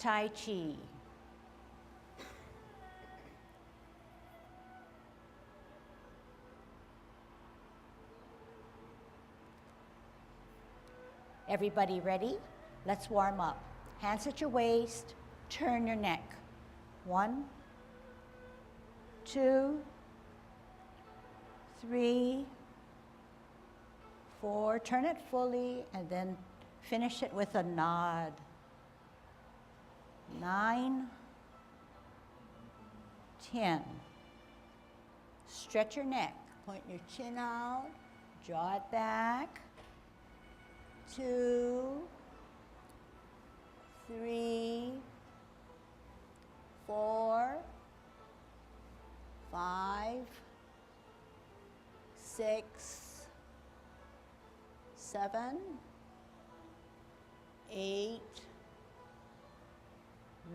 everydaytaichi. Everybody ready? Let's warm up. Hands at your waist, turn your neck. 1, 2, 3, 4. Turn it fully and then finish it with a nod. 9, 10. Stretch your neck. Point your chin out, draw it back. 2, 3, 4, 5, 6, 7, 8,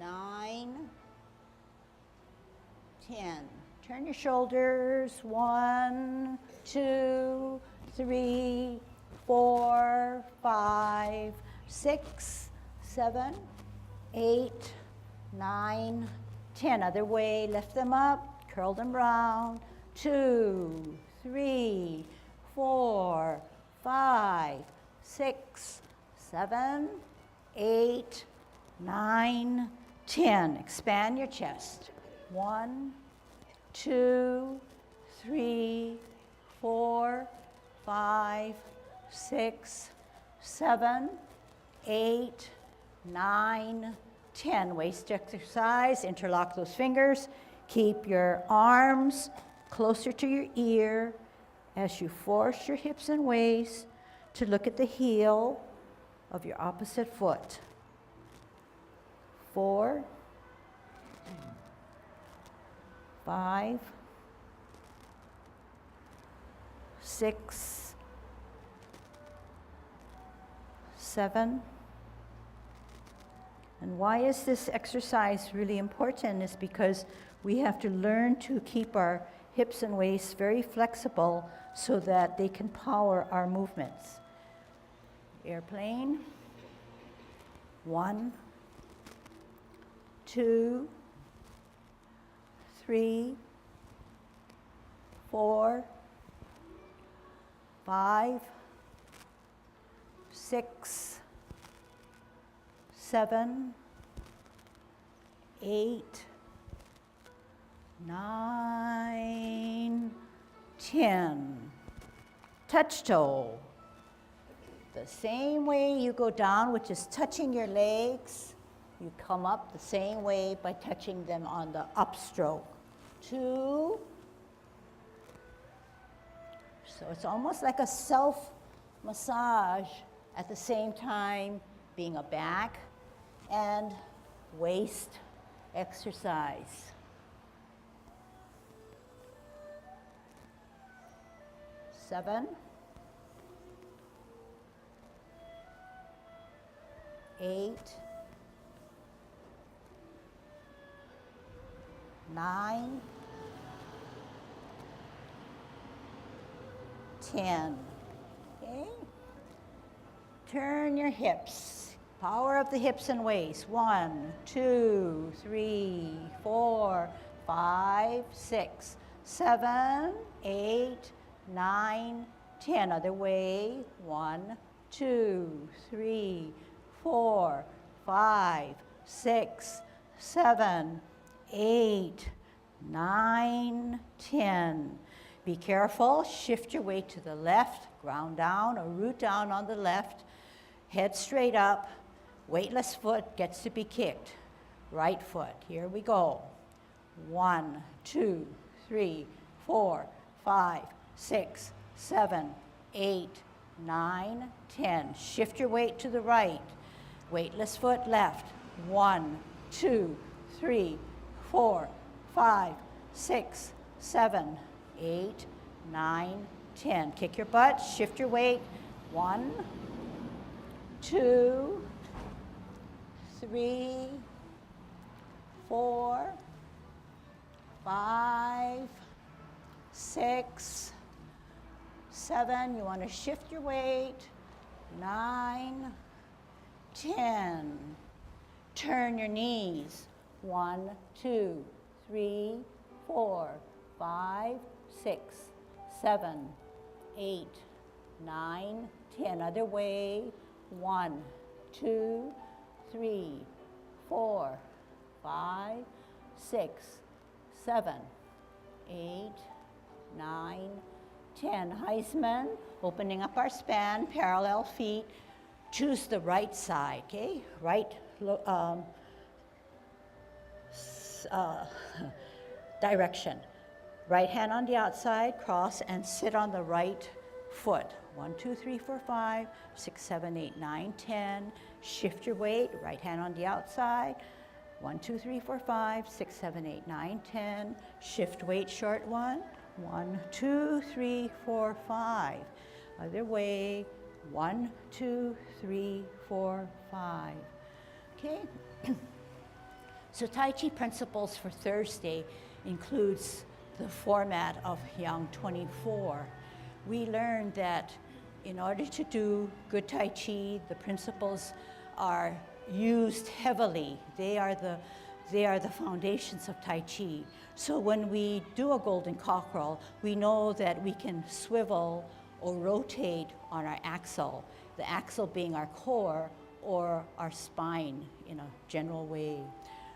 9, 10. Turn your shoulders. 1, 2, 3, 4, 5, 6, 7, 8, 9, 10. Other way, lift them up, curl them round. 2, 3, 4, 5, 6, 7, 8, 9, 10. Expand your chest. 1, 2, 3, 4, 5, 6, 7, 8, 9, 10. Waist exercise. Interlock those fingers. Keep your arms closer to your ear as you force your hips and waist to look at the heel of your opposite foot. 4, 5, 6, 7. And why is this exercise really important is because we have to learn to keep our hips and waists very flexible so that they can power our movements. Airplane. 1, 2, 3, 4, 5, 6, 7, 8, 9, 10. Touch toe. The same way you go down, which is touching your legs, you come up the same way by touching them on the upstroke. 2. So it's almost like a self-massage at the same time being a back and waist exercise. 7, 8, 9, 10. Okay? Turn your hips. Power of the hips and waist. 1, 2, 3, 4, 5, 6, 7, 8, 9, 10. Other way. 1, 2, 3, 4, 5, 6, 7, 8, 9, 10. Be careful. Shift your weight to the left. Ground down or root down on the left. Head straight up. Weightless foot gets to be kicked. Right foot. Here we go. 1, 2, 3, 4, 5, 6, 7, 8, 9, 10. Shift your weight to the right. Weightless foot left. 1, 2, 3, 4, 5, 6, 7, 8, 9, 10. Kick your butt. Shift your weight. 1, 2, 3, 4, 5, 6, 7. You want to shift your weight. 9, 10. Turn your knees. 1, 2, 3, 4, 5, 6, 7, 8, 9, 10. Other way. 1, 2, 3, 4, 5, 6, 7, 8, 9, 10. Heisman, opening up our span, parallel feet. Choose the right side, okay? Right direction. Right hand on the outside, cross, and sit on the right foot. 1, 2, 3, 4, 5, 6, 7, 8, 9, 10. Shift your weight, right hand on the outside. 1, 2, 3, 4, 5, 6, 7, 8, 9, 10. Shift weight, short one. 1, 2, 3, 4, 5. Other way. 1, 2, 3, 4, 5. Okay? So Tai Chi principles for Thursday includes the format of Yang 24. We learned that in order to do good Tai Chi, the principles are used heavily. They are the foundations of Tai Chi. So when we do a golden cockerel, we know that we can swivel or rotate on our axle, the axle being our core or our spine in a general way.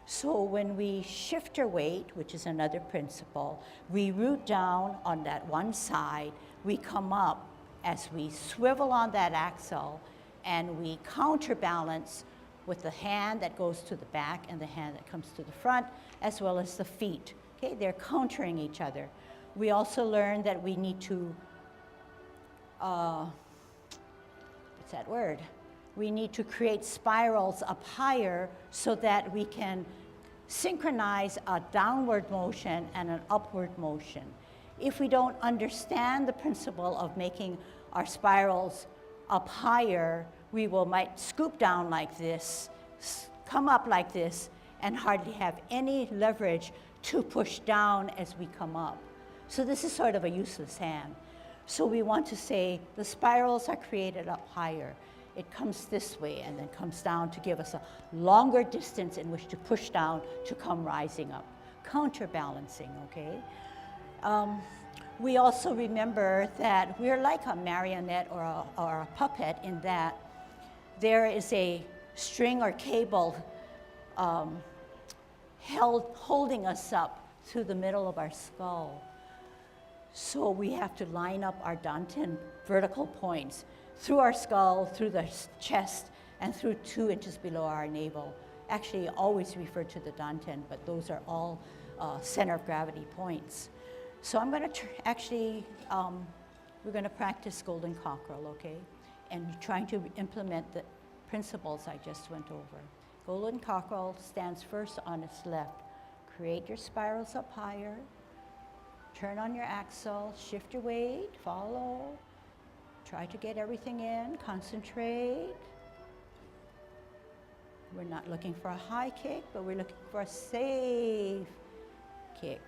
So when we shift our weight, which is another principle, we root down on that one side, we come up as we swivel on that axle, and we counterbalance with the hand that goes to the back and the hand that comes to the front, as well as the feet. Okay, they're countering each other. We also learn that we need to, what's that word? We need to create spirals up higher so that we can synchronize a downward motion and an upward motion. If we don't understand the principle of making our spirals up higher, we might scoop down like this, come up like this, and hardly have any leverage to push down as we come up. So this is sort of a useless hand. So we want to say the spirals are created up higher. It comes this way and then comes down to give us a longer distance in which to push down to come rising up. Counterbalancing, okay? We also remember that we're like a marionette or a puppet in that there is a string or cable holding us up through the middle of our skull. So we have to line up our danten vertical points through our skull, through the chest, and through 2 inches below our navel. Actually, always refer to the danten, but those are all center of gravity points. So I'm going to we're going to practice golden cockerel, okay? And trying to implement the principles I just went over. Golden cockerel stands first on its left. Create your spirals up higher. Turn on your axle, shift your weight, follow. Try to get everything in, concentrate. We're not looking for a high kick, but we're looking for a safe kick.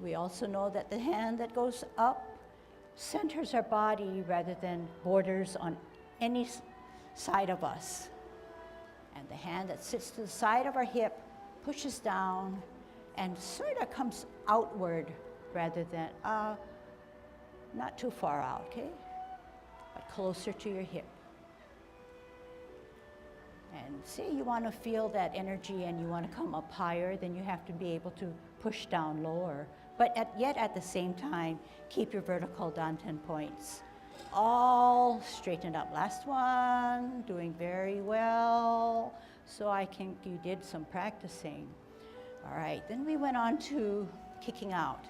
We also know that the hand that goes up centers our body rather than borders on any side of us. And the hand that sits to the side of our hip pushes down and sort of comes outward rather than, not too far out, okay? But closer to your hip. And say you want to feel that energy and you want to come up higher, then you have to be able to push down lower. But yet at the same time, keep your vertical danten points all straightened up. Last one, doing very well. So you did some practicing. All right, then we went on to kicking out.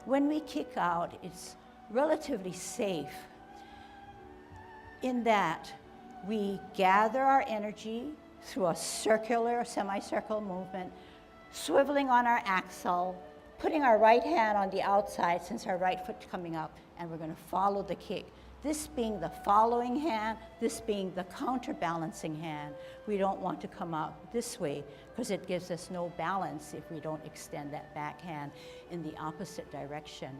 When we kick out, it's relatively safe in that we gather our energy through a circular, semicircle movement, swiveling on our axle, putting our right hand on the outside since our right foot's coming up, and we're going to follow the kick. This being the following hand, this being the counterbalancing hand. We don't want to come out this way because it gives us no balance if we don't extend that back hand in the opposite direction.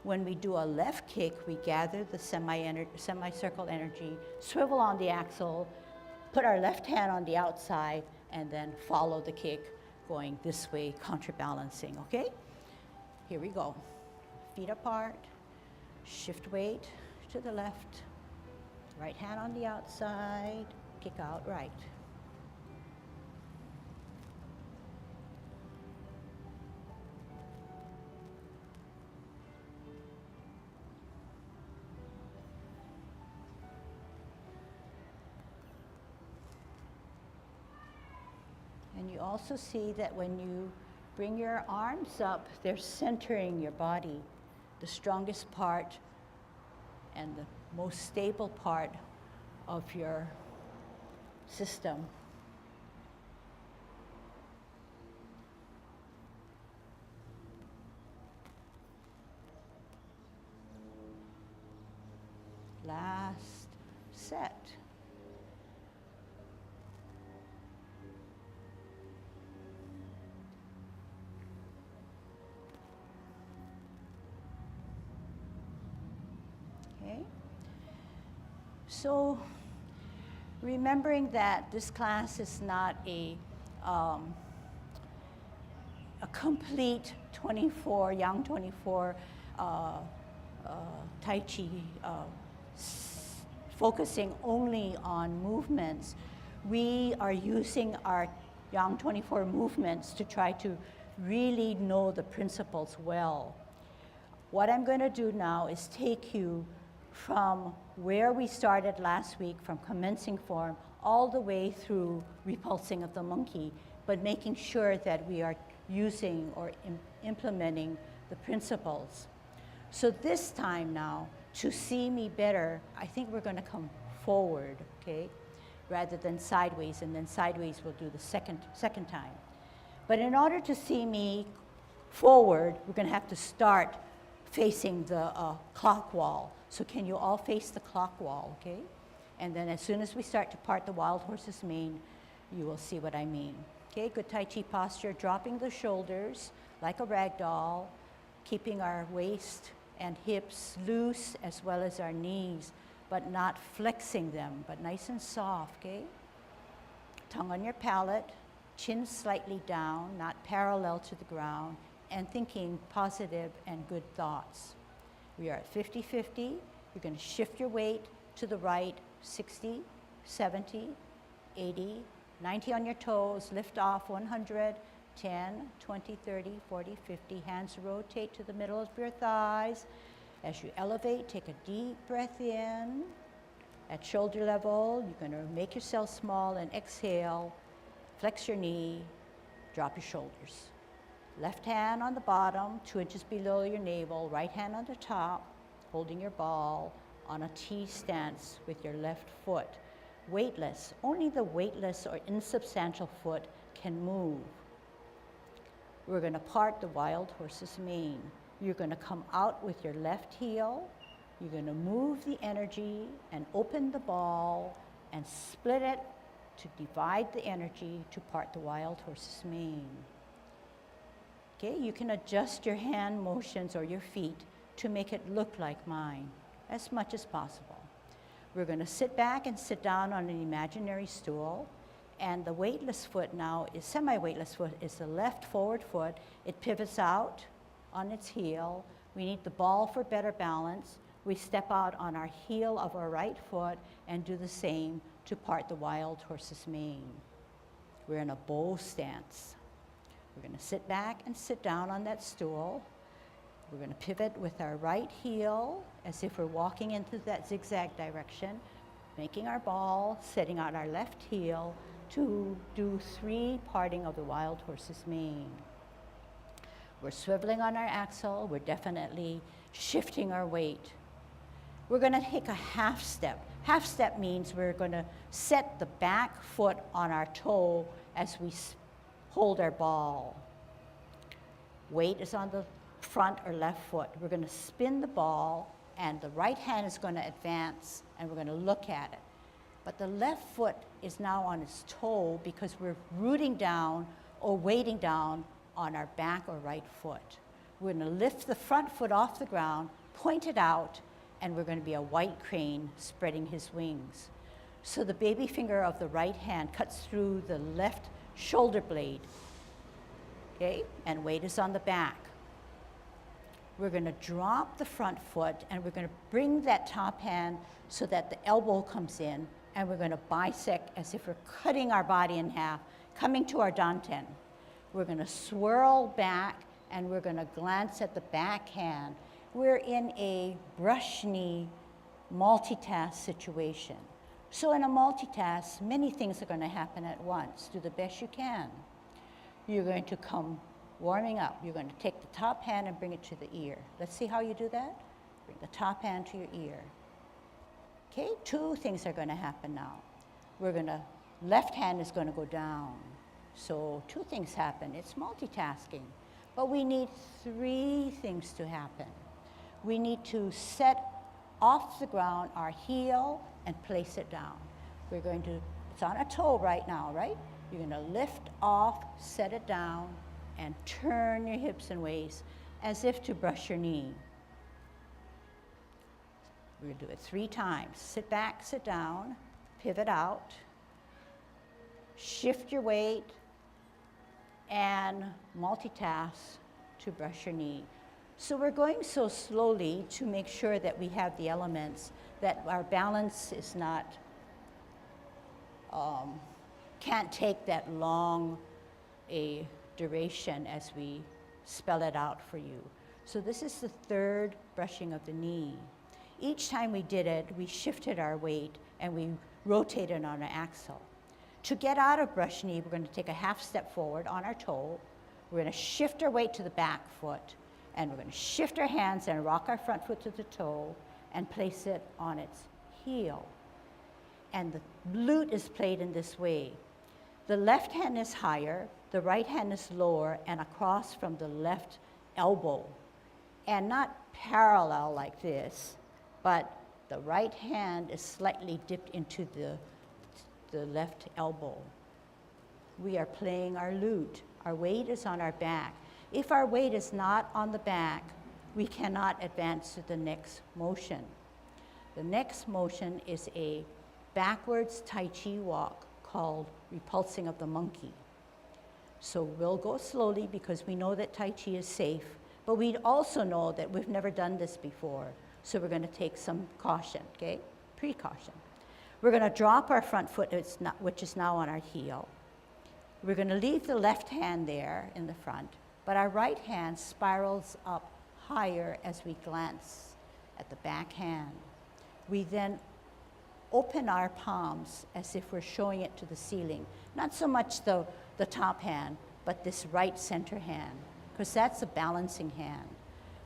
When we do a left kick, we gather the semicircle energy, swivel on the axle, put our left hand on the outside, and then follow the kick going this way, counterbalancing, okay? Here we go. Feet apart, shift weight to the left, right hand on the outside, kick out right. And you also see that when you bring your arms up, they're centering your body, the strongest part and the most stable part of your system. Last set. Okay. So remembering that this class is not a complete 24, Yang 24 Tai Chi focusing only on movements, we are using our Yang 24 movements to try to really know the principles well. What I'm going to do now is take you from where we started last week, from commencing form, all the way through repulsing of the monkey, but making sure that we are using or implementing the principles. So this time now, to see me better, I think we're going to come forward, okay, rather than sideways, and then sideways we'll do the second time. But in order to see me forward, we're going to have to start facing the clock wall. So can you all face the clock wall, okay? And then as soon as we start to part the wild horse's mane, you will see what I mean. Okay, good Tai Chi posture, dropping the shoulders like a rag doll, keeping our waist and hips loose as well as our knees, but not flexing them, but nice and soft, okay? Tongue on your palate, chin slightly down, not parallel to the ground, and thinking positive and good thoughts. We are at 50-50. You're going to shift your weight to the right, 60, 70, 80, 90 on your toes, lift off 100, 10, 20, 30, 40, 50. Hands rotate to the middle of your thighs. As you elevate, take a deep breath in. At shoulder level, you're going to make yourself small and exhale. Flex your knee, drop your shoulders. Left hand on the bottom, 2 inches below your navel. Right hand on the top, holding your ball on a T stance with your left foot. Weightless. Only the weightless or insubstantial foot can move. We're going to part the wild horse's mane. You're going to come out with your left heel. You're going to move the energy and open the ball and split it to divide the energy to part the wild horse's mane. Okay, you can adjust your hand motions or your feet to make it look like mine as much as possible. We're going to sit back and sit down on an imaginary stool, and the weightless foot now is semi-weightless foot is the left forward foot. It pivots out on its heel. We need the ball for better balance. We step out on our heel of our right foot and do the same to part the wild horse's mane. We're in a bow stance. We're going to sit back and sit down on that stool. We're going to pivot with our right heel as if we're walking into that zigzag direction, making our ball, setting out our left heel to do 3 parting of the wild horse's mane. We're swiveling on our axle. We're definitely shifting our weight. We're going to take a half step. Half step means we're going to set the back foot on our toe as we hold our ball. Weight is on the front or left foot. We're going to spin the ball, and the right hand is going to advance, and we're going to look at it. But the left foot is now on its toe because we're rooting down or weighting down on our back or right foot. We're going to lift the front foot off the ground, point it out, and we're going to be a white crane spreading his wings. So the baby finger of the right hand cuts through the left shoulder blade. Okay, and weight is on the back. We're going to drop the front foot and we're going to bring that top hand so that the elbow comes in, and we're going to bisect as if we're cutting our body in half, coming to our danten. We're going to swirl back and we're going to glance at the back hand. We're in a brush knee multitask situation. So in a multitask, many things are going to happen at once. Do the best you can. You're going to come warming up. You're going to take the top hand and bring it to the ear. Let's see how you do that. Bring the top hand to your ear. Okay, two things are going to happen now. Left hand is going to go down. So two things happen. It's multitasking. But we need three things to happen. We need to set off the ground our heel and place it down. It's on a toe right now, right? You're going to lift off, set it down, and turn your hips and waist as if to brush your knee. We're going to do it 3 times. Sit back, sit down, pivot out, shift your weight, and multitask to brush your knee. So we're going so slowly to make sure that we have the elements, that our balance is not, can't take that long a duration as we spell it out for you. So this is the third brushing of the knee. Each time we did it, we shifted our weight and we rotated on our axle. To get out of brush knee, we're going to take a half step forward on our toe. We're going to shift our weight to the back foot, and we're going to shift our hands and rock our front foot to the toe and place it on its heel. And the glute is played in this way. The left hand is higher, the right hand is lower and across from the left elbow. And not parallel like this, but the right hand is slightly dipped into the left elbow. We are playing our lute. Our weight is on our back. If our weight is not on the back, we cannot advance to the next motion. The next motion is a backwards Tai Chi walk called repulsing of the monkey. So we'll go slowly because we know that Tai Chi is safe, but we also know that we've never done this before. So we're going to take some caution, okay? Precaution. We're going to drop our front foot, which is now on our heel. We're going to leave the left hand there in the front, but our right hand spirals up higher as we glance at the back hand. We then open our palms as if we're showing it to the ceiling. Not so much the top hand, but this right center hand, because that's a balancing hand.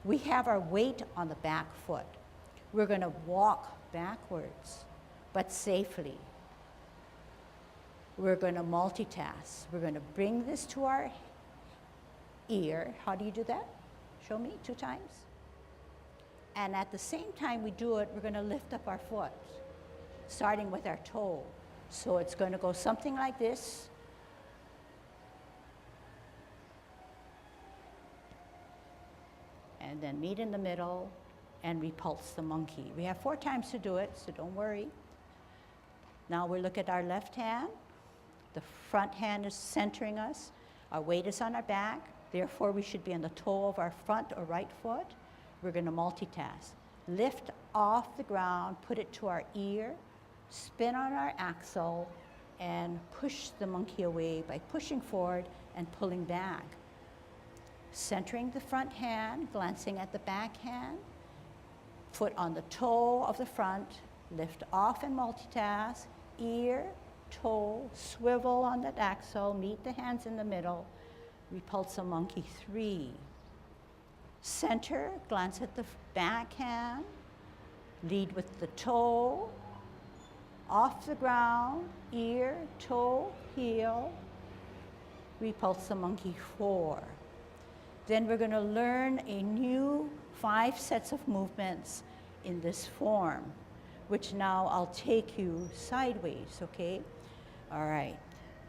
We have our weight on the back foot. We're going to walk backwards, but safely. We're going to multitask. We're going to bring this to our ear. How do you do that? Show me 2 times. And at the same time we do it, we're going to lift up our foot, starting with our toe. So it's going to go something like this. And then meet in the middle and repulse the monkey. We have 4 times to do it, so don't worry. Now we look at our left hand. The front hand is centering us. Our weight is on our back. Therefore, we should be on the toe of our front or right foot. We're going to multitask. Lift off the ground, put it to our ear, spin on our axle, and push the monkey away by pushing forward and pulling back. Centering the front hand, glancing at the back hand, foot on the toe of the front, lift off and multitask, ear, toe, swivel on that axle, meet the hands in the middle, repulse a monkey 3. Center, glance at the back hand, lead with the toe, off the ground, ear, toe, heel, repulse the monkey 4. Then we're going to learn a new 5 sets of movements in this form, which now I'll take you sideways, okay? All right.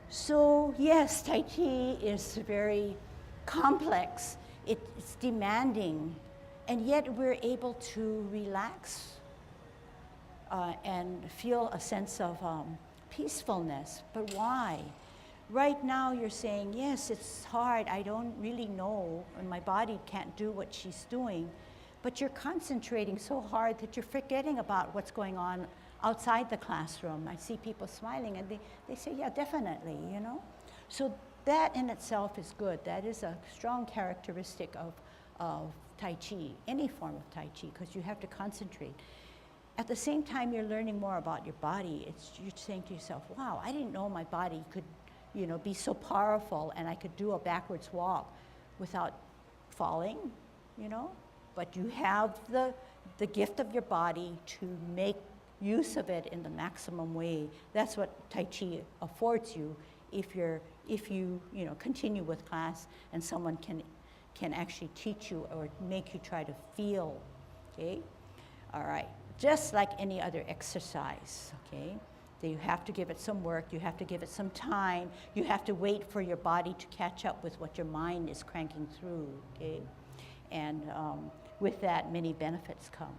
So yes, Tai Chi is very complex. It's demanding, and yet we're able to relax and feel a sense of peacefulness. But why? Right now you're saying, yes, it's hard, I don't really know, and my body can't do what she's doing, but you're concentrating so hard that you're forgetting about what's going on outside the classroom. I see people smiling and they say, yeah, definitely, you know? So that in itself is good. That is a strong characteristic of Tai Chi, any form of Tai Chi, because you have to concentrate. At the same time, you're learning more about your body. You're saying to yourself, wow, I didn't know my body could, you know, be so powerful and I could do a backwards walk without falling, you know? But you have the gift of your body to make use of it in the maximum way. That's what Tai Chi affords you if you continue with class and someone can actually teach you or make you try to feel, okay? All right, just like any other exercise, okay? That you have to give it some work, you have to give it some time, you have to wait for your body to catch up with what your mind is cranking through, okay? And with that, many benefits come.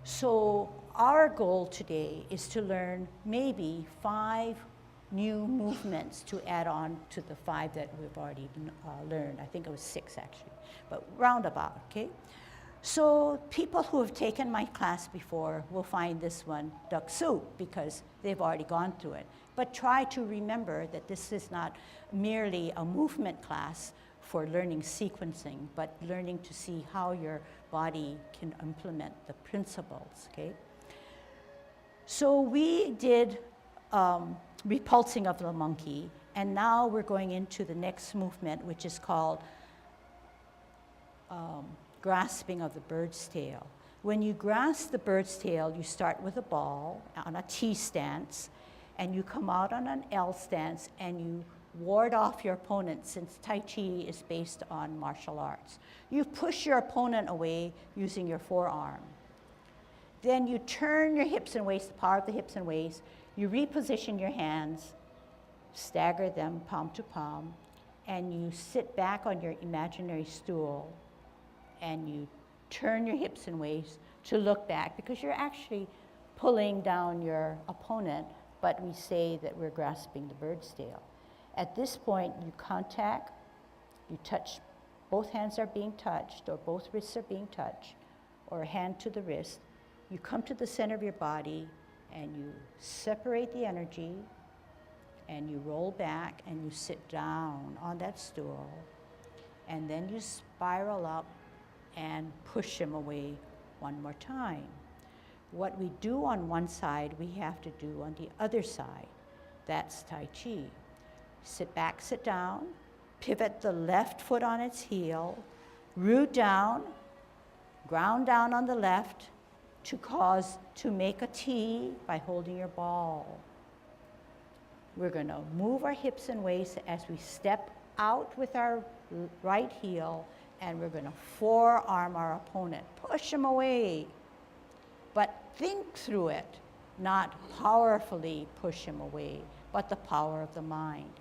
So our goal today is to learn maybe 5 new movements to add on to the 5 that we've already learned. I think it was 6 actually, but roundabout, okay? So people who have taken my class before will find this one duck soup because they've already gone through it. But try to remember that this is not merely a movement class for learning sequencing, but learning to see how your body can implement the principles, okay? So we did repulsing of the monkey, and now we're going into the next movement, which is called grasping of the bird's tail. When you grasp the bird's tail, you start with a ball on a T stance, and you come out on an L stance, and you ward off your opponent, since Tai Chi is based on martial arts. You push your opponent away using your forearm. Then you turn your hips and waist, the power of the hips and waist. You reposition your hands, stagger them palm to palm, and you sit back on your imaginary stool, and you turn your hips and waist to look back, because you're actually pulling down your opponent, but we say that we're grasping the bird's tail. At this point, you contact, you touch, both hands are being touched, or both wrists are being touched, or a hand to the wrist. You come to the center of your body, and you separate the energy, and you roll back, and you sit down on that stool, and then you spiral up and push him away one more time. What we do on one side, we have to do on the other side. That's Tai Chi. Sit back, sit down, pivot the left foot on its heel, root down, ground down on the left to make a T by holding your ball. We're going to move our hips and waist as we step out with our right heel, and we're going to forearm our opponent. Push him away, but think through it, not powerfully push him away, but the power of the mind.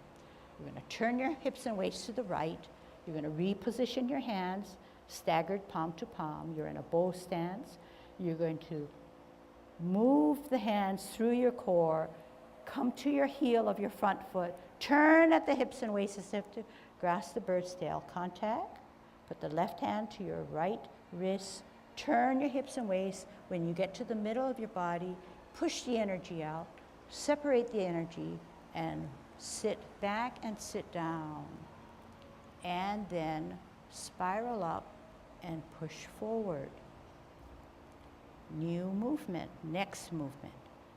You're going to turn your hips and waist to the right. You're going to reposition your hands, staggered palm to palm. You're in a bow stance. You're going to move the hands through your core, come to your heel of your front foot, turn at the hips and waist as if to grasp the bird's tail. Contact. Put the left hand to your right wrist. Turn your hips and waist. When you get to the middle of your body, push the energy out, separate the energy, and sit back and sit down. And then spiral up and push forward. New movement, next movement.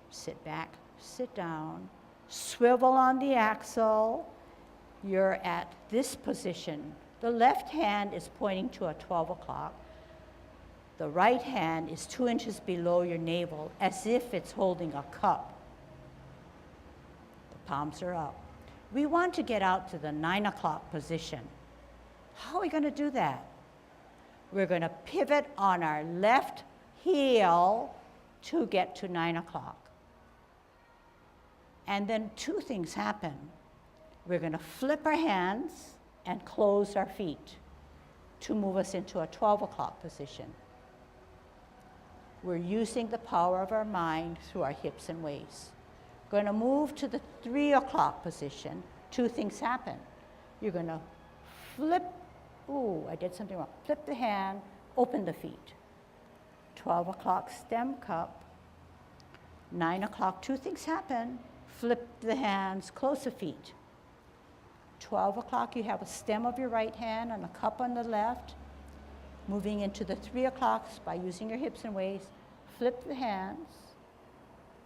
Sit back, sit down, swivel on the axle. You're at this position. The left hand is pointing to a 12 o'clock. The right hand is 2 inches below your navel, as if it's holding a cup. The palms are up. We want to get out to the 9 o'clock position. How are we going to do that? We're going to pivot on our left heel to get to 9 o'clock. And then 2 things happen. We're going to flip our hands and close our feet to move us into a 12 o'clock position. We're using the power of our mind through our hips and waist. Going to move to the 3 o'clock position. two things happen. You're going to flip, ooh, I did something wrong. Flip the hand, open the feet. 12 o'clock, stem cup. 9 o'clock, two things happen. Flip the hands, close the feet. 12 o'clock, you have a stem of your right hand and a cup on the left. Moving into the 3 o'clocks by using your hips and waist, flip the hands,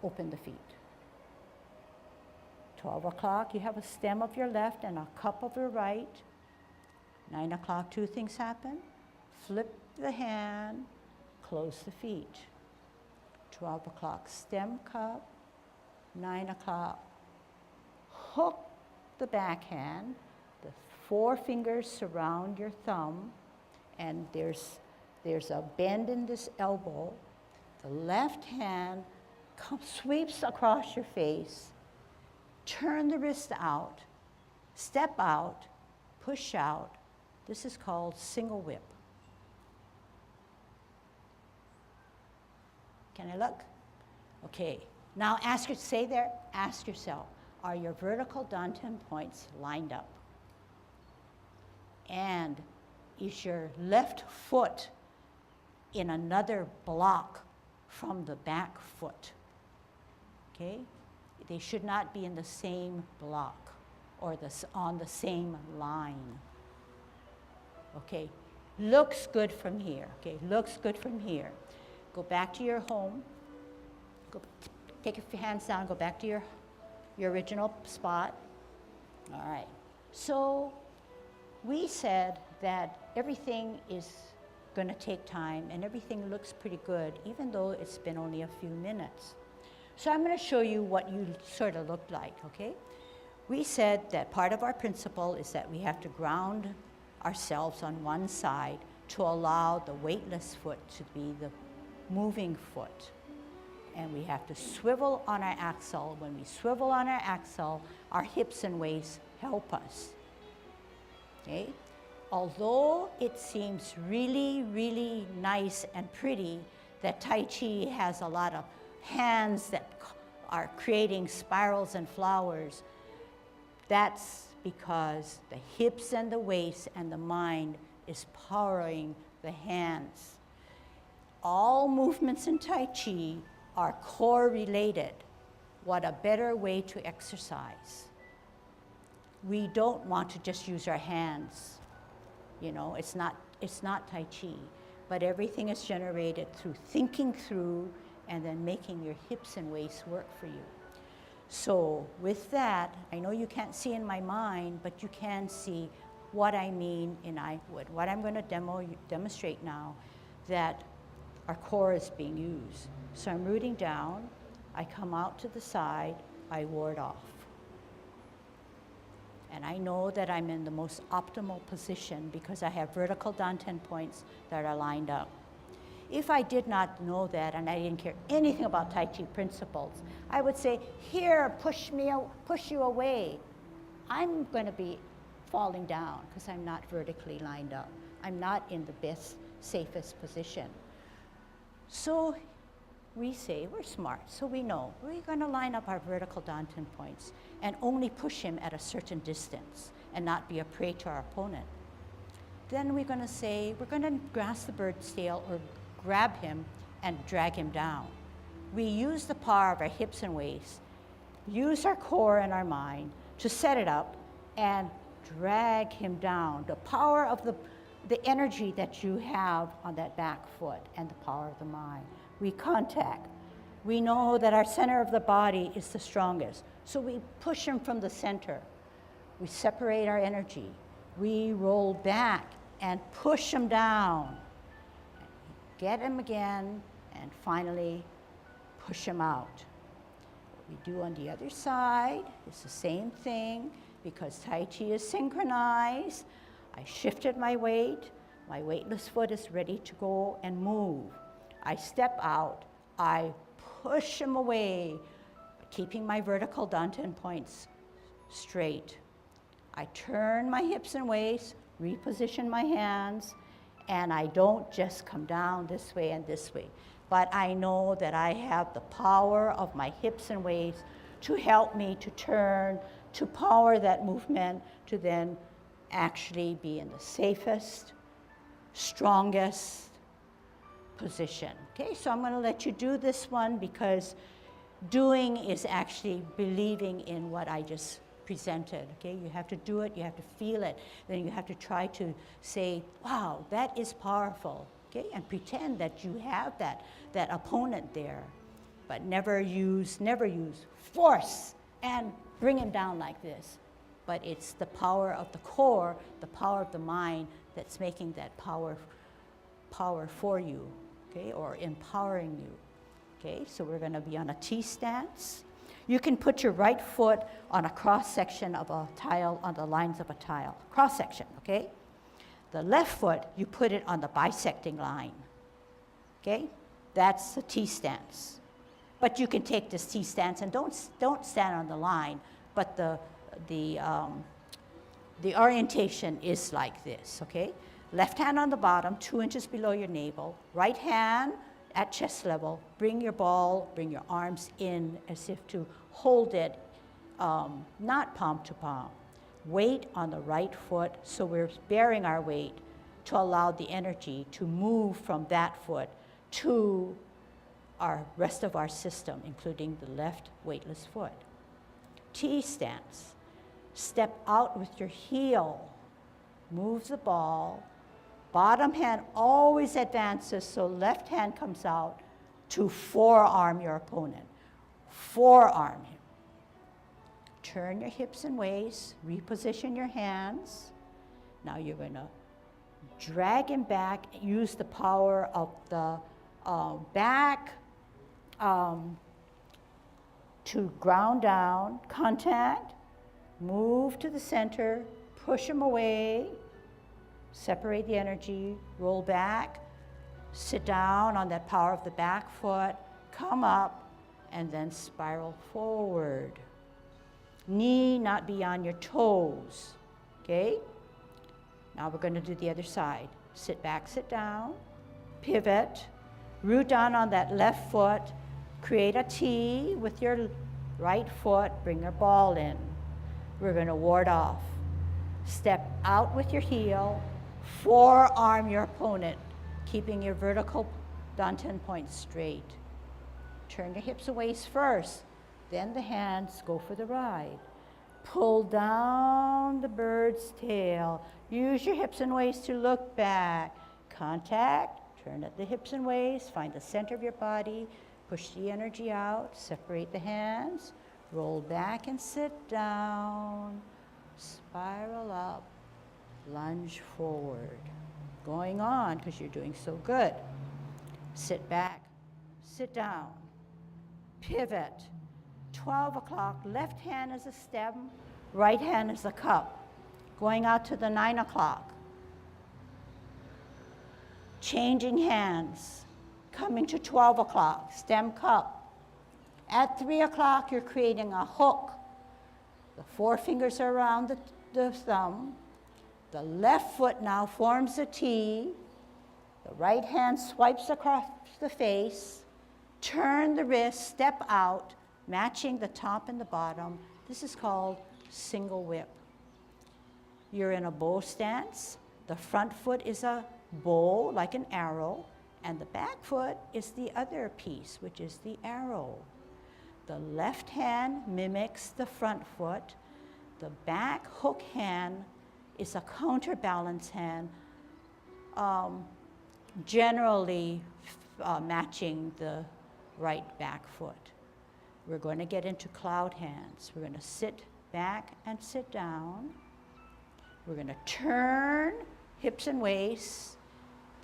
open the feet. 12 o'clock, you have a stem of your left and a cup of your right. 9 o'clock, two things happen. Flip the hand, close the feet. 12 o'clock, stem cup. 9 o'clock, hook the backhand. The 4 fingers surround your thumb, and there's a bend in this elbow. The left hand sweeps across your face. Turn the wrist out, step out, push out. This is called single whip. Can I look? Okay, now ask yourself, are your vertical dantian points lined up? And is your left foot in another block from the back foot? Okay? They should not be in the same block or on the same line. Okay, looks good from here. Okay, looks good from here. Go back to your home. Take your hands down, go back to your original spot. All right, so we said that everything is going to take time and everything looks pretty good, even though it's been only a few minutes. So I'm going to show you what you sort of look like, okay? We said that part of our principle is that we have to ground ourselves on one side to allow the weightless foot to be the moving foot. And we have to swivel on our axle. When we swivel on our axle, our hips and waist help us, okay? Although it seems really, really nice and pretty that Tai Chi has a lot of hands that are creating spirals and flowers, that's because the hips and the waist and the mind is powering the hands. All movements in Tai Chi are core related. What a better way to exercise. We don't want to just use our hands. You know, it's not Tai Chi, but everything is generated through thinking through and then making your hips and waist work for you. So with that, I know you can't see in my mind, but you can see what I mean in I would. What I'm going to demonstrate now, that our core is being used. So I'm rooting down, I come out to the side, I ward off. And I know that I'm in the most optimal position because I have vertical dantian points that are lined up. If I did not know that and I didn't care anything about Tai Chi principles, I would say, here, push you away. I'm going to be falling down because I'm not vertically lined up. I'm not in the best, safest position. So we say, we're smart, so we know we're going to line up our vertical dantian points and only push him at a certain distance and not be a prey to our opponent. Then we're going to say, we're going to grasp the bird's tail or grab him and drag him down. We use the power of our hips and waist, use our core and our mind to set it up and drag him down. The power of the energy that you have on that back foot and the power of the mind. We contact. We know that our center of the body is the strongest. So we push him from the center. We separate our energy. We roll back and push him down. Get him again, and finally push him out. What we do on the other side is the same thing because Tai Chi is synchronized. I shifted my weight. My weightless foot is ready to go and move. I step out. I push him away, keeping my vertical dantian points straight. I turn my hips and waist, reposition my hands, and I don't just come down this way and this way, but I know that I have the power of my hips and waist to help me to turn to power that movement to then actually be in the safest, strongest position. Okay, so I'm going to let you do this one because doing is actually believing in what I just presented. Okay, you have to do it, you have to feel it, then you have to try to say, wow, that is powerful. Okay, and pretend that you have that opponent there, but never use force and bring him down like this. But it's the power of the core, the power of the mind that's making that power for you, okay, or empowering you. Okay, so we're going to be on a T stance. You can put your right foot on a cross section of a tile, on the lines of a tile, cross section, okay? The left foot, you put it on the bisecting line, okay? That's the T stance. But you can take this T stance and don't stand on the line, but the orientation is like this, okay? Left hand on the bottom, 2 inches below your navel. Right hand at chest level. Bring your arms in as if to hold it, not palm to palm. Weight on the right foot, so we're bearing our weight to allow the energy to move from that foot to our rest of our system, including the left weightless foot. T stance. Step out with your heel. Move the ball. Bottom hand always advances, so left hand comes out to forearm your opponent. Forearm him. Turn your hips and waist, reposition your hands. Now you're going to drag him back, use the power of the back to ground down, contact, move to the center, push him away, separate the energy, roll back, sit down on that power of the back foot, come up, and then spiral forward. Knee not beyond your toes, okay? Now we're going to do the other side. Sit back, sit down, pivot, root down on that left foot, create a T with your right foot, bring your ball in. We're going to ward off. Step out with your heel, forearm your opponent, keeping your vertical dantian point straight. Turn your hips and waist first, then the hands go for the ride. Pull down the bird's tail. Use your hips and waist to look back. Contact, turn at the hips and waist, find the center of your body, push the energy out, separate the hands, roll back and sit down, spiral up, lunge forward. Going on because you're doing so good. Sit back, sit down, pivot. 12 o'clock, left hand is a stem, right hand is a cup. Going out to the 9 o'clock. Changing hands, coming to 12 o'clock, stem cup. At 3 o'clock, you're creating a hook. The forefingers are around the thumb. The left foot now forms a T. The right hand swipes across the face. Turn the wrist, step out, matching the top and the bottom. This is called single whip. You're in a bow stance. The front foot is a bow, like an arrow, and the back foot is the other piece, which is the arrow. The left hand mimics the front foot. The back hook hand is a counterbalance hand, generally matching the right back foot. We're going to get into cloud hands. We're going to sit back and sit down. We're going to turn hips and waist.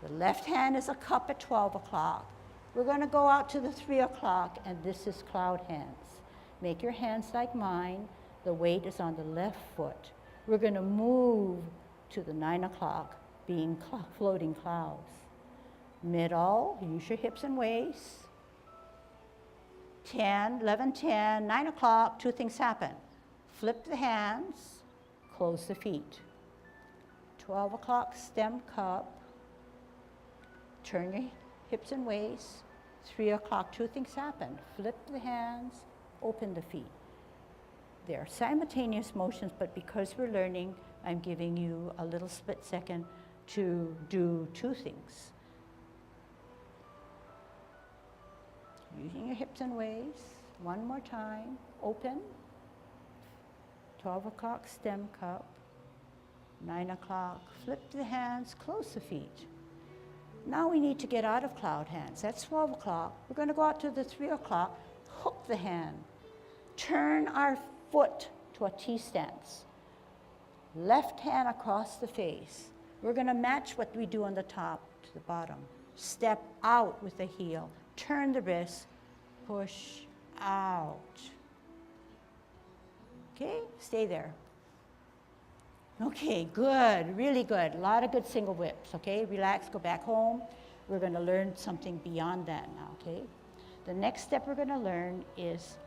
The left hand is a cup at 12 o'clock. We're going to go out to the 3 o'clock, and this is cloud hands. Make your hands like mine. The weight is on the left foot. We're going to move to the 9 o'clock, being floating clouds. Middle, use your hips and waist. 10, 11, 10, 9 o'clock, two things happen. Flip the hands, close the feet. 12 o'clock, stem cup. Turn your hips and waist. 3 o'clock, two things happen. Flip the hands, open the feet. They're simultaneous motions, but because we're learning, I'm giving you a little split second to do two things. Using your hips and waist, one more time, open. 12 o'clock, stem cup. 9 o'clock, flip the hands, close the feet. Now we need to get out of cloud hands. That's 12 o'clock. We're going to go out to the 3 o'clock, hook the hand. Turn our foot to a T stance. Left hand across the face. We're going to match what we do on the top to the bottom. Step out with the heel. Turn the wrist, push out. Okay, stay there. Okay, good, really good. A lot of good single whips, okay? Relax, go back home. We're gonna learn something beyond that now, okay? The next step we're gonna learn is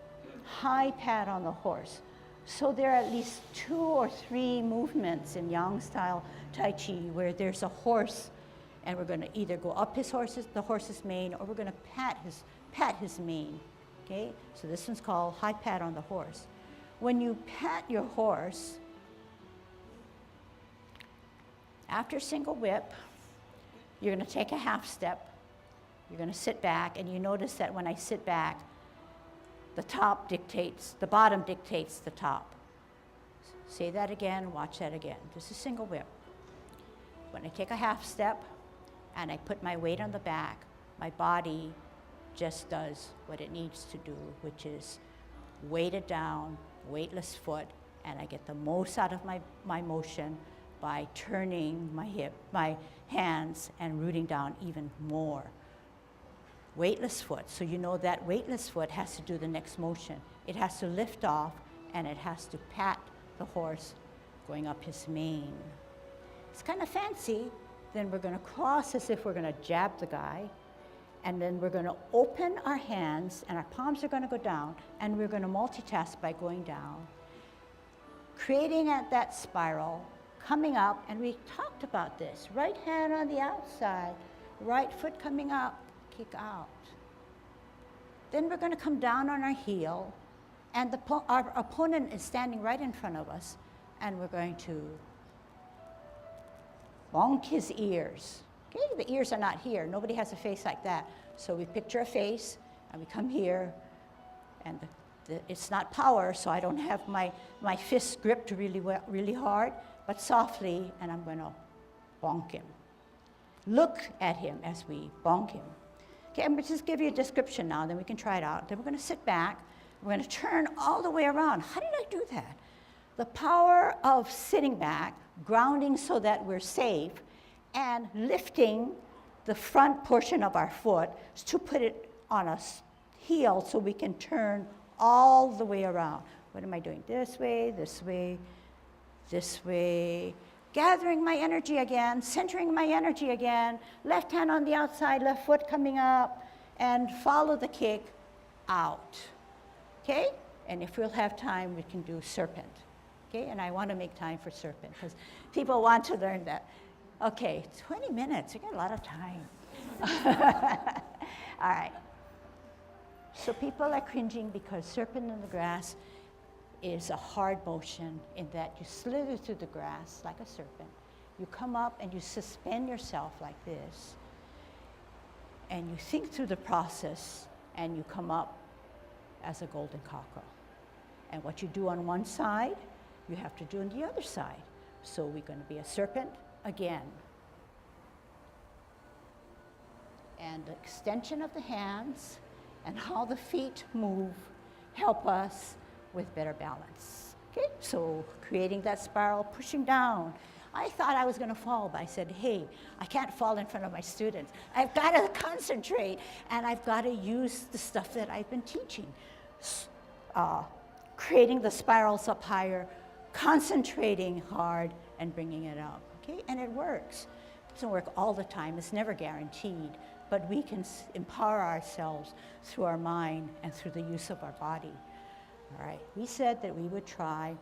high pat on the horse. So there are at least 2 or 3 movements in Yang style Tai Chi where there's a horse and we're gonna either go up the horse's mane, or we're gonna pat his mane, okay? So this one's called high pat on the horse. When you pat your horse, after single whip, you're going to take a half step. You're going to sit back, and you notice that when I sit back, the bottom dictates the top. Say that again, watch that again. This is single whip. When I take a half step and I put my weight on the back, my body just does what it needs to do, which is weighted down, weightless foot, and I get the most out of my motion by turning my hands and rooting down even more. Weightless foot, so you know that weightless foot has to do the next motion. It has to lift off and it has to pat the horse going up his mane. It's kind of fancy. Then we're gonna cross as if we're gonna jab the guy, and then we're gonna open our hands and our palms are gonna go down, and we're gonna multitask by going down, creating that spiral, coming up, and we talked about this. Right hand on the outside, right foot coming up, kick out. Then we're going to come down on our heel, and our opponent is standing right in front of us, and we're going to bonk his ears. Okay, the ears are not here. Nobody has a face like that. So we picture a face, and we come here, and it's not power, so I don't have my fist gripped really hard, but softly, and I'm going to bonk him. Look at him as we bonk him. Okay, I'm going to just give you a description now, then we can try it out. Then we're going to sit back. We're going to turn all the way around. How did I do that? The power of sitting back, grounding so that we're safe, and lifting the front portion of our foot to put it on a heel so we can turn all the way around. What am I doing? This way, this way, this way. Gathering my energy again, centering my energy again. Left hand on the outside, left foot coming up, and follow the kick out. Okay? And if we'll have time, we can do serpent. Okay? And I want to make time for serpent because people want to learn that. Okay, 20 minutes. We got a lot of time. All right. So people are cringing because serpent in the grass is a hard motion in that you slither through the grass like a serpent. You come up and you suspend yourself like this, and you think through the process, and you come up as a golden cockerel. And what you do on one side, you have to do on the other side. So we're going to be a serpent again. And the extension of the hands and how the feet move help us with better balance. Okay, so creating that spiral, pushing down. I thought I was going to fall, but I said, hey, I can't fall in front of my students. I've got to concentrate, and I've got to use the stuff that I've been teaching. Creating the spirals up higher, concentrating hard, and bringing it up. Okay, and it works. It doesn't work all the time. It's never guaranteed, but we can empower ourselves through our mind and through the use of our body. All right, we said that we would try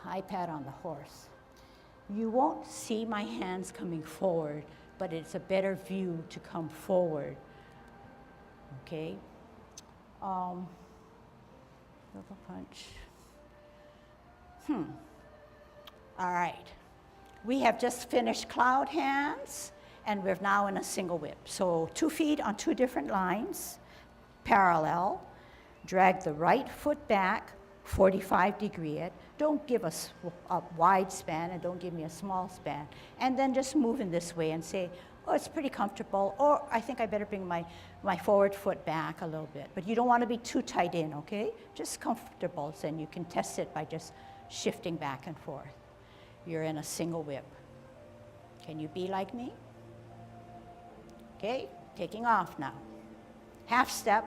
high pat on the horse. You won't see my hands coming forward, but it's a better view to come forward. Okay? Double punch. All right. We have just finished cloud hands, and we're now in a single whip. So 2 feet on 2 different lines, parallel. Drag the right foot back, 45-degree it. Don't give us a wide span, and don't give me a small span. And then just move in this way and say, oh, it's pretty comfortable, or I think I better bring my forward foot back a little bit. But you don't want to be too tight in, okay? Just comfortable, so you can test it by just shifting back and forth. You're in a single whip. Can you be like me? Okay, taking off now. Half step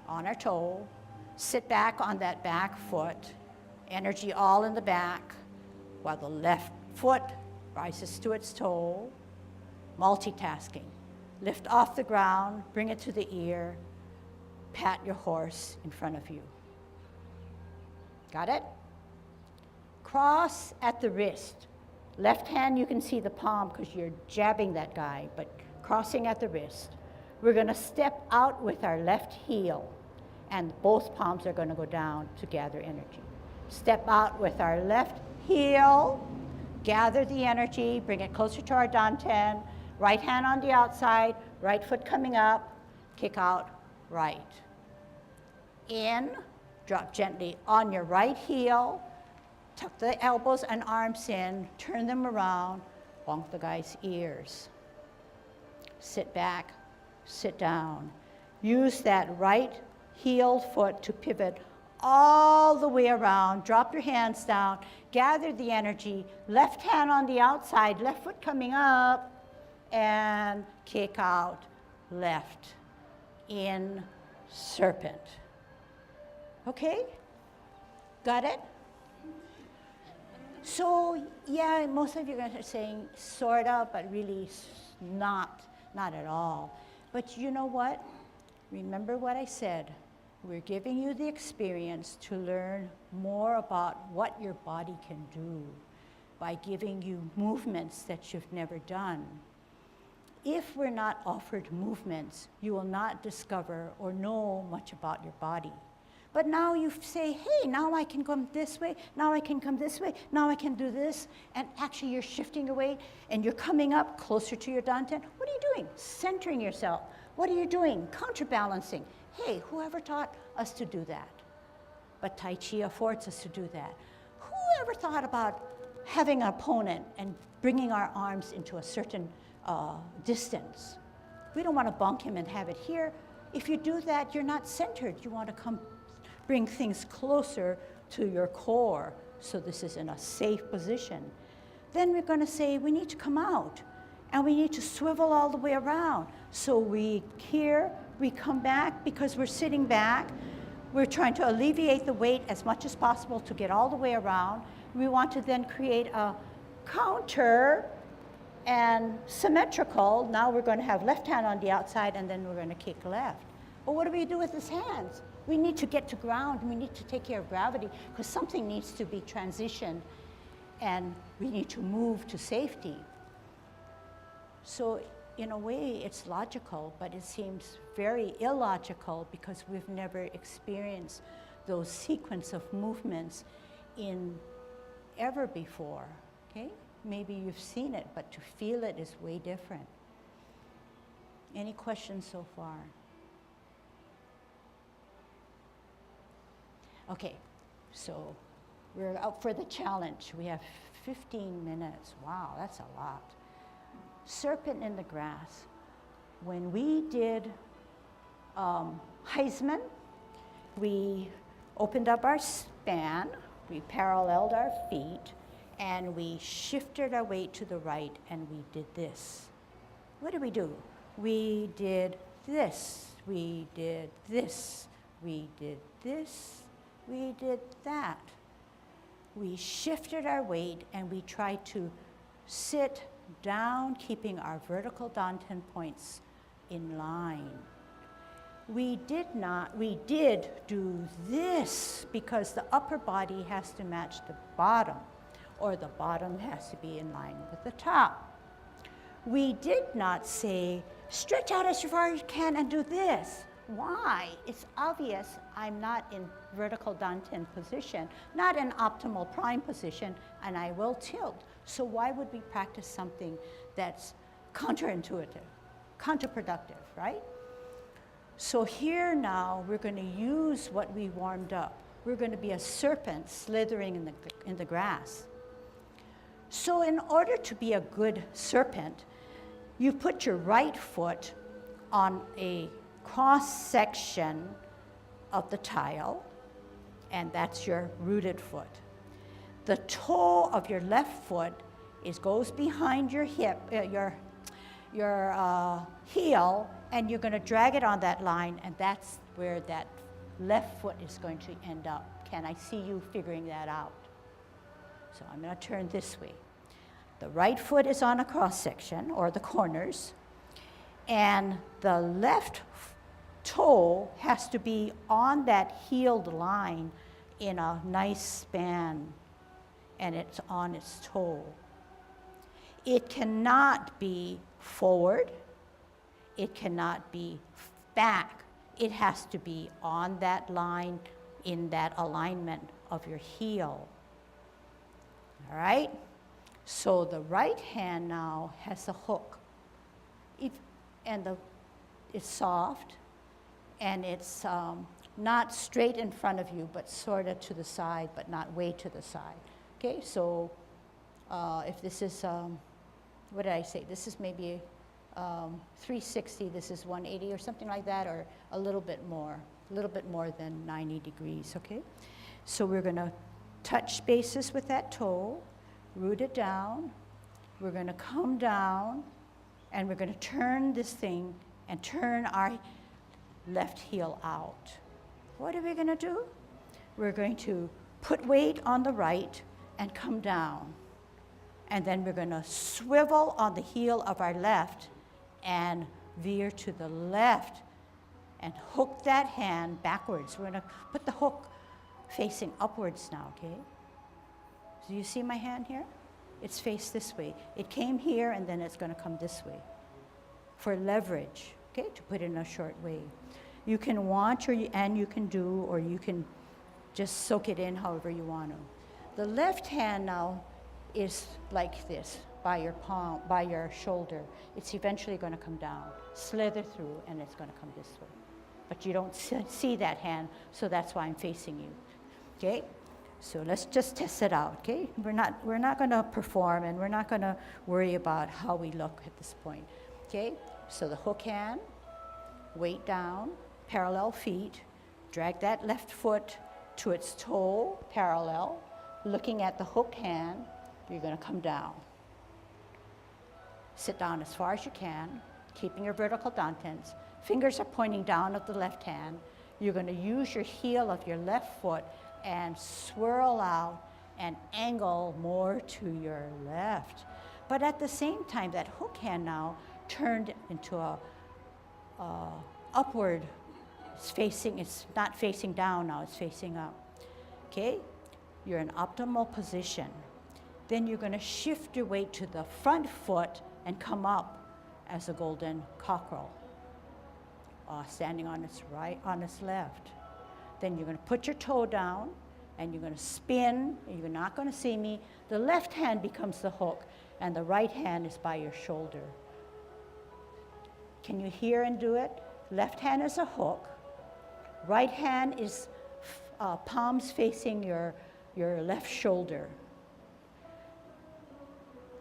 on our toe. Sit back on that back foot. Energy all in the back, while the left foot rises to its toe. Multitasking. Lift off the ground, bring it to the ear, pat your horse in front of you. Got it? Cross at the wrist. Left hand, you can see the palm because you're jabbing that guy, but crossing at the wrist. We're going to step out with our left heel, and both palms are going to go down to gather energy. Step out with our left heel, gather the energy, bring it closer to our dantian. Right hand on the outside, right foot coming up, kick out right. In, drop gently on your right heel, tuck the elbows and arms in, turn them around, bonk the guy's ears. Sit back, sit down. Use that right heel foot to pivot all the way around. Drop your hands down, gather the energy, left hand on the outside, left foot coming up, and kick out left in serpent. Okay? Got it? So, yeah, most of you are saying sort of, but really not at all. But you know what? Remember what I said. We're giving you the experience to learn more about what your body can do by giving you movements that you've never done. If we're not offered movements, you will not discover or know much about your body. But now you say, hey, now I can come this way, now I can come this way, now I can do this, and actually you're shifting your weight and you're coming up closer to your dantian. What are you doing? Centering yourself. What are you doing? Counterbalancing. Hey, whoever taught us to do that? But Tai Chi affords us to do that. Who ever thought about having an opponent and bringing our arms into a certain distance? We don't want to bonk him and have it here. If you do that, you're not centered. You want to bring things closer to your core, so this is in a safe position. Then we're going to say we need to come out, and we need to swivel all the way around. So we come back because we're sitting back. We're trying to alleviate the weight as much as possible to get all the way around. We want to then create a counter and symmetrical. Now we're going to have left hand on the outside, and then we're going to kick left. But what do we do with his hands? We need to get to ground. We need to take care of gravity because something needs to be transitioned, and we need to move to safety. So in a way, it's logical, but it seems very illogical because we've never experienced those sequence of movements ever before, okay? Maybe you've seen it, but to feel it is way different. Any questions so far? Okay, so we're up for the challenge. We have 15 minutes. Wow, that's a lot. Serpent in the grass. When we did Heisman, we opened up our span, we paralleled our feet, and we shifted our weight to the right, and we did this. What did we do? We did this, we did this, we did this, we did that. We shifted our weight, and we tried to sit down, keeping our vertical dantian points in line. We did do this because the upper body has to match the bottom, or the bottom has to be in line with the top. We did not say, stretch out as far as you can and do this. Why? It's obvious I'm not in vertical dantian position, not in optimal prime position, and I will tilt. So why would we practice something that's counterintuitive, counterproductive, right? So here now, we're going to use what we warmed up. We're going to be a serpent slithering in the grass. So in order to be a good serpent, you put your right foot on a cross section of the tile, and that's your rooted foot. The toe of your left foot goes behind your hip, your heel, and you're going to drag it on that line, and that's where that left foot is going to end up. Can I see you figuring that out? So I'm going to turn this way. The right foot is on a cross section, or the corners, and the left toe has to be on that heeled line in a nice span, and it's on its toe. It cannot be forward. It cannot be back. It has to be on that line in that alignment of your heel. All right? So the right hand now has a hook. It's soft, and it's not straight in front of you, but sort of to the side, but not way to the side. Okay, so if this is, what did I say? This is maybe 360, this is 180 or something like that, or a little bit more than 90 degrees, okay? So we're gonna touch bases with that toe, root it down. We're gonna come down, and we're gonna turn this thing and turn our left heel out. What are we gonna do? We're going to put weight on the right and come down. And then we're gonna swivel on the heel of our left and veer to the left and hook that hand backwards. We're gonna put the hook facing upwards now, okay? Do you see my hand here? It's faced this way. It came here, and then it's gonna come this way for leverage, okay, to put it in a short way. You can watch, and you can do, or you can just soak it in however you want to. The left hand now is like this, by your palm, by your shoulder. It's eventually going to come down, slither through, and it's going to come this way. But you don't see that hand, so that's why I'm facing you. Okay? So let's just test it out, okay? We're not going to perform, and we're not going to worry about how we look at this point. Okay? So the hook hand, weight down, parallel feet, drag that left foot to its toe, parallel, looking at the hook hand. You're going to come down. Sit down as far as you can, keeping your vertical dantians. Fingers are pointing down of the left hand. You're going to use your heel of your left foot and swirl out and angle more to your left. But at the same time, that hook hand now turned into a upward. It's not facing down now, it's facing up. Okay? You're in optimal position. Then you're going to shift your weight to the front foot and come up as a golden cockerel, standing on its right, on its left. Then you're going to put your toe down, and you're going to spin. You're not going to see me. The left hand becomes the hook, and the right hand is by your shoulder. Can you hear and do it? Left hand is a hook. Right hand is palms facing your left shoulder.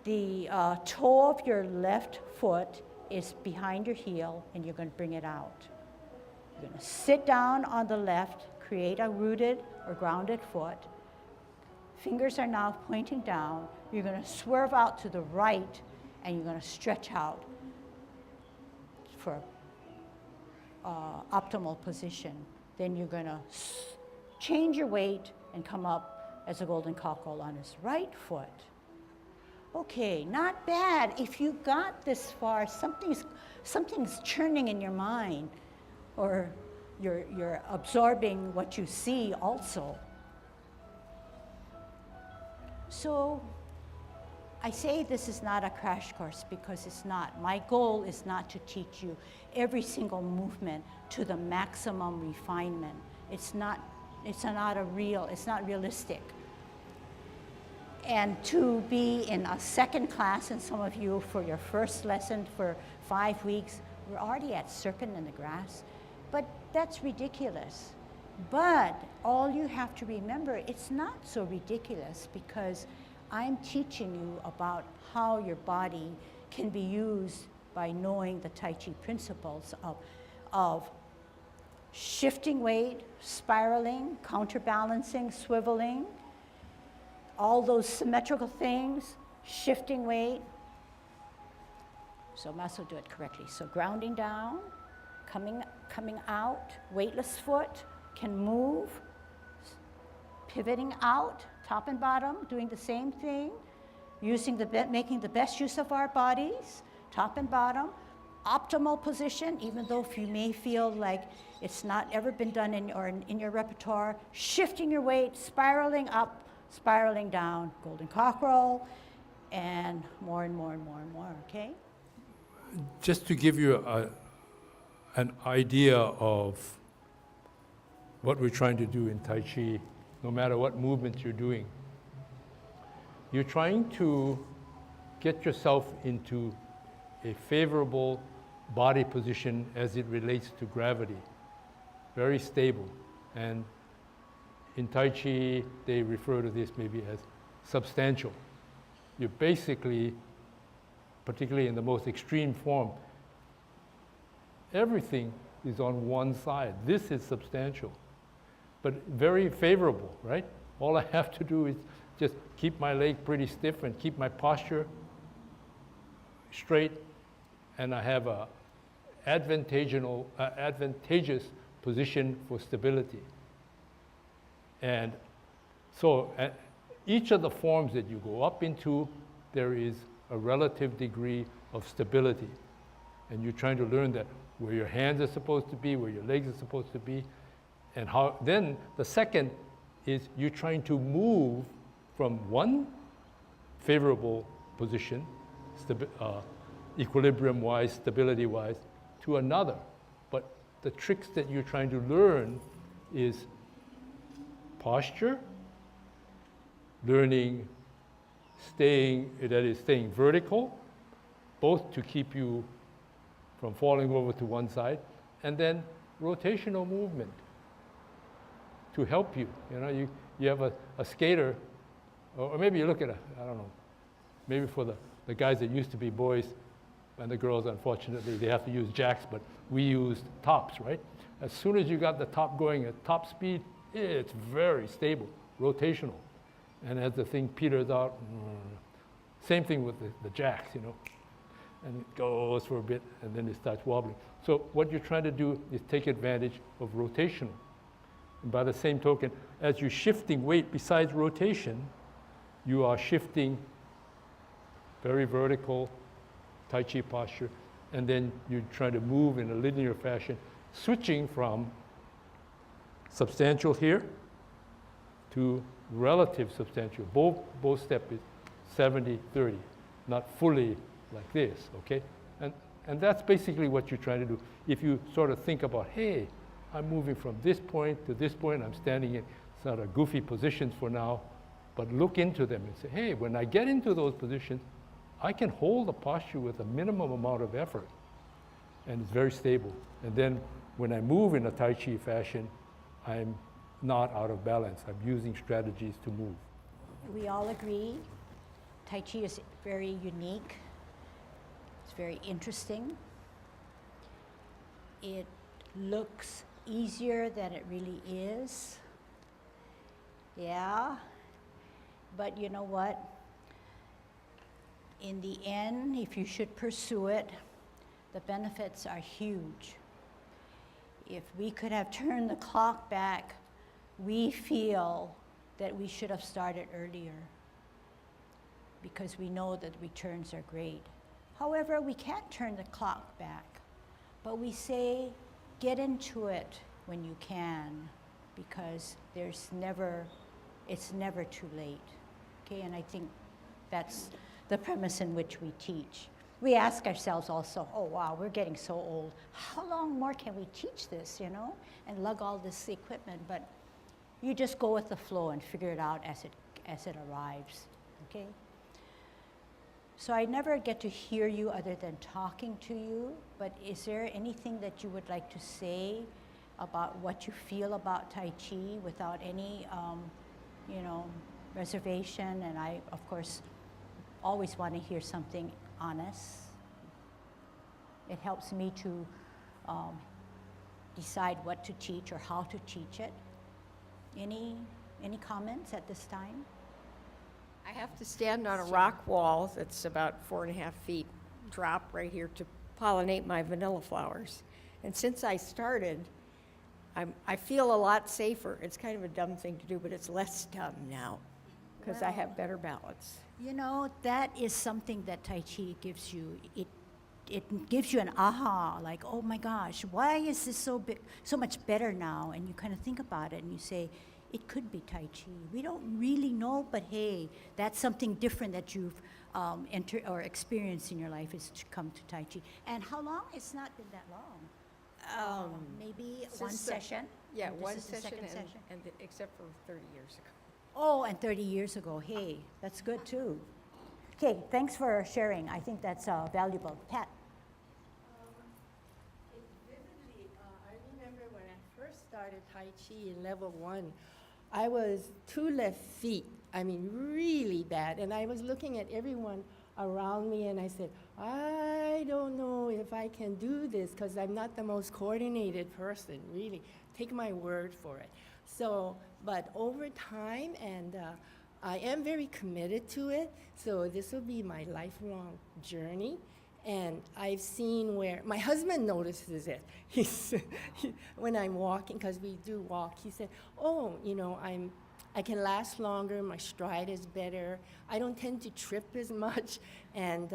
The toe of your left foot is behind your heel, and you're going to bring it out. You're going to sit down on the left, create a rooted or grounded foot. Fingers are now pointing down. You're going to swerve out to the right, and you're going to stretch out for optimal position. Then you're going to change your weight and come up as a golden cockerel on his right foot. Okay, not bad. If you got this far, something's churning in your mind, or you're absorbing what you see also. So I say this is not a crash course because it's not. My goal is not to teach you every single movement to the maximum refinement. It's not realistic. And to be in a second class, and some of you for your first lesson for 5 weeks, we're already at Serpent in the Grass, but that's ridiculous. But all you have to remember, it's not so ridiculous because I'm teaching you about how your body can be used by knowing the Tai Chi principles of shifting weight, spiraling, counterbalancing, swiveling, all those symmetrical things, shifting weight. So Mas will do it correctly. So grounding down, coming out, weightless foot, can move, pivoting out, top and bottom, doing the same thing, making the best use of our bodies, top and bottom, optimal position, even though if you may feel like it's not ever been done in your repertoire, shifting your weight, spiraling up, spiraling down, golden cockerel, and more and more and more and more, okay? Just to give you an idea of what we're trying to do in Tai Chi, no matter what movement you're doing, you're trying to get yourself into a favorable body position as it relates to gravity, very stable. And in Tai Chi, they refer to this maybe as substantial. You're basically, particularly in the most extreme form, everything is on one side. This is substantial, but very favorable, right? All I have to do is just keep my leg pretty stiff and keep my posture straight, and I have a advantageous position for stability. And so each of the forms that you go up into, there is a relative degree of stability. And you're trying to learn that where your hands are supposed to be, where your legs are supposed to be, and how. Then the second is you're trying to move from one favorable position, equilibrium-wise, stability-wise, to another. But the tricks that you're trying to learn is posture, learning staying vertical, both to keep you from falling over to one side, and then rotational movement to help you. You know, you have a skater, or maybe you look at I don't know, maybe for the guys that used to be boys, and the girls, unfortunately, they have to use jacks, but we used tops, right? As soon as you got the top going at top speed, it's very stable, rotational. And as the thing peters out, same thing with the jacks, you know. And it goes for a bit, and then it starts wobbling. So what you're trying to do is take advantage of rotational. And by the same token, as you're shifting weight besides rotation, you are shifting very vertical Tai Chi posture, and then you're trying to move in a linear fashion, switching from substantial here to relative substantial. Both step is 70-30, not fully like this, okay? And that's basically what you're trying to do. If you sort of think about, hey, I'm moving from this point to this point, I'm standing in sort of goofy positions for now, but look into them and say, hey, when I get into those positions, I can hold the posture with a minimum amount of effort, and it's very stable. And then when I move in a Tai Chi fashion, I'm not out of balance. I'm using strategies to move. We all agree Tai Chi is very unique. It's very interesting. It looks easier than it really is. Yeah. But you know what? In the end, if you should pursue it, the benefits are huge. If we could have turned the clock back, we feel that we should have started earlier because we know that returns are great. However, we can't turn the clock back, but we say get into it when you can because it's never too late. Okay, and I think that's the premise in which we teach. We ask ourselves also, oh wow, we're getting so old. How long more can we teach this, you know, and lug all this equipment? But you just go with the flow and figure it out as it arrives, okay? So I never get to hear you other than talking to you, but is there anything that you would like to say about what you feel about Tai Chi without any, you know, reservation? And I, of course, always want to hear something honest. It helps me to decide what to teach or how to teach it. Any comments at this time? I have to stand on a rock wall that's about 4.5 feet drop right here to pollinate my vanilla flowers. And since I started, I feel a lot safer. It's kind of a dumb thing to do, but it's less dumb now because I have better balance. You know, that is something that Tai Chi gives you. It gives you an aha, like, oh my gosh, why is this so much better now? And you kind of think about it and you say, it could be Tai Chi. We don't really know, but hey, that's something different that you've entered or experienced in your life is to come to Tai Chi. And how long? It's not been that long. Maybe one session? Yeah, And one this is the session, second session? except for 30 years ago. Oh, and 30 years ago. Hey, that's good too. Okay, thanks for sharing. I think that's valuable. Pat? Vividly, I remember when I first started Tai Chi in level 1, I was 2 left feet. I mean, really bad. And I was looking at everyone around me and I said, I don't know if I can do this because I'm not the most coordinated person, really. Take my word for it. So, but over time, and I am very committed to it, so this will be my lifelong journey. And I've seen where, my husband notices it. When I'm walking, because we do walk, he said, oh, you know, I can last longer, my stride is better, I don't tend to trip as much, and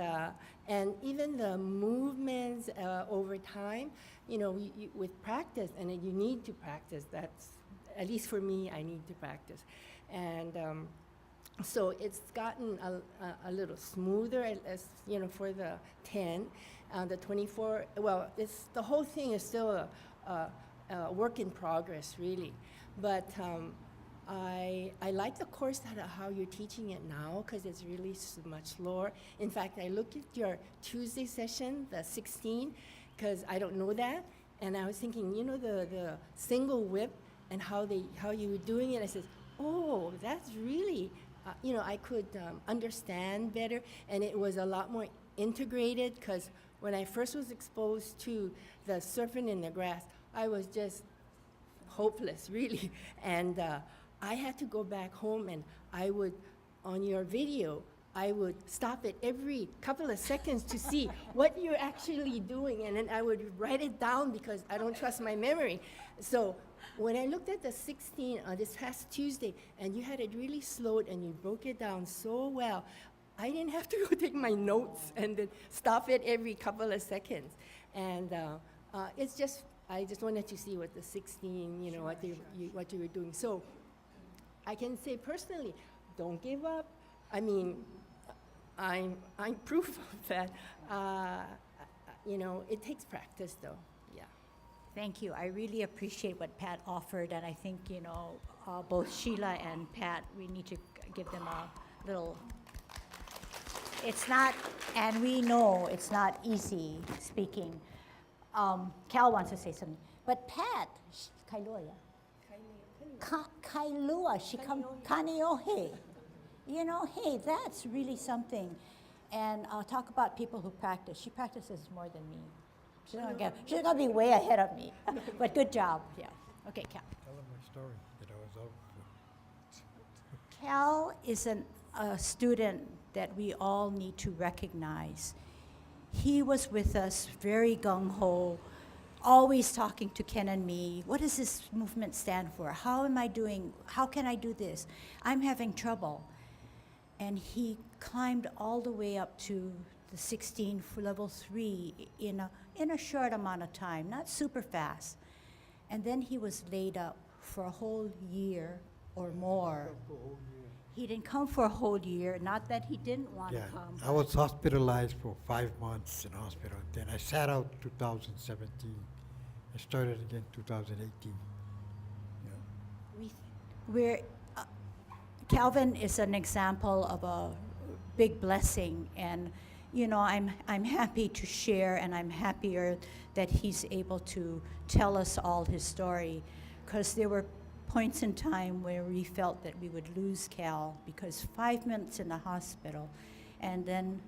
even the movements over time, you know, with practice, and you need to practice, that's, at least for me, I need to practice. And so it's gotten a little smoother, as you know, for the 10, the 24. Well, the whole thing is still a work in progress, really. But I like the course how you're teaching it now because it's really much slower. In fact, I looked at your Tuesday session, the 16, because I don't know that, and I was thinking, you know, the single whip and how you were doing it. I said, oh, that's really. You know, I could understand better, and it was a lot more integrated because when I first was exposed to the surfing in the grass, I was just hopeless, really. And I had to go back home, and I would, on your video, I would stop it every couple of seconds to see what you're actually doing, and then I would write it down because I don't trust my memory. So when I looked at the 16 this past Tuesday, and you had it really slowed and you broke it down so well, I didn't have to go take my notes and then stop it every couple of seconds. And it's just, I just wanted to see what the 16, you know, what you were doing. So I can say personally, don't give up. I mean, I'm proof of that. You know, it takes practice, though. Yeah. Thank you. I really appreciate what Pat offered, and I think, you know, both Sheila and Pat, we need to give them a little. It's not, and we know it's not easy speaking. Cal wants to say something, but Pat, Kailua, yeah? Kailua, she come Kaneohe. You know, hey, that's really something. And I'll talk about people who practice. She practices more than me. She's gonna be way ahead of me. But good job, yeah. Okay, Cal. Tell them my story that I was out. Cal is a student that we all need to recognize. He was with us very gung-ho, always talking to Ken and me. What does this movement stand for? How am I doing? How can I do this? I'm having trouble. And he climbed all the way up to the 16 for level 3 in a short amount of time, not super fast. And then he was laid up for a whole year or more. He didn't come for a whole year, not that he didn't want to Yeah, come. I was hospitalized for 5 months in hospital. Then I sat out 2017. I started again 2018. Yeah. We're, uh, Calvin is an example of a big blessing, and you know, I'm happy to share, and I'm happier that he's able to tell us all his story, because there were points in time where we felt that we would lose Cal, because 5 minutes in the hospital, and then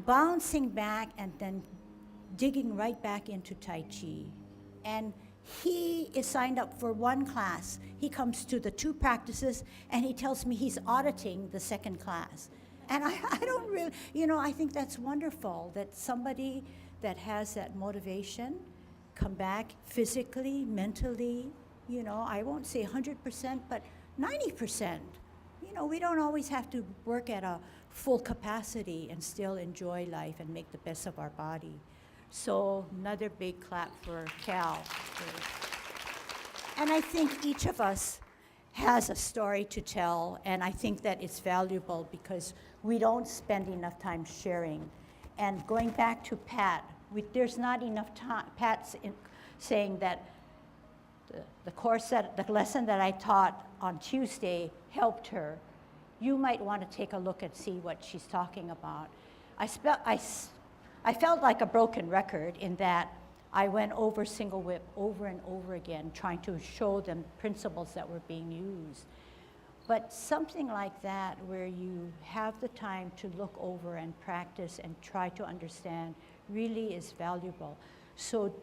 bouncing back, and then digging right back into Tai Chi. And he is signed up for one class. He comes to the 2 practices, and he tells me he's auditing the 2nd class. And I don't really, you know, I think that's wonderful that somebody that has that motivation come back physically, mentally, you know, I won't say 100%, but 90%. You know, we don't always have to work at a full capacity and still enjoy life and make the best of our body. So another big clap for Cal. And I think each of us has a story to tell, and I think that it's valuable because we don't spend enough time sharing. And going back to Pat, there's not enough time. Pat's saying that the lesson that I taught on Tuesday helped her. You might want to take a look and see what she's talking about. I felt like a broken record in that I went over single whip over and over again, trying to show them principles that were being used. But something like that, where you have the time to look over and practice and try to understand, really is valuable. So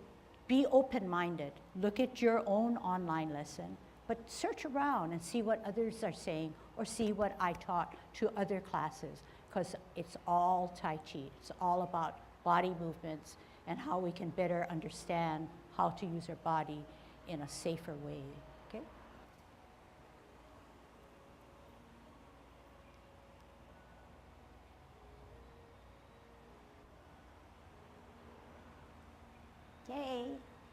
be open-minded. Look at your own online lesson, but search around and see what others are saying, or see what I taught to other classes, because it's all Tai Chi. It's all about body movements and how we can better understand how to use our body in a safer way, okay? Yay,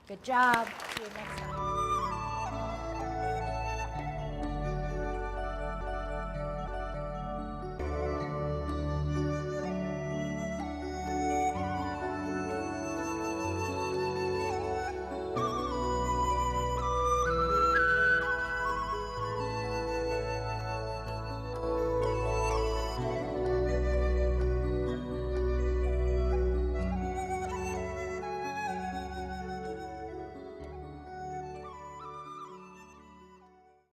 good job. See you next time.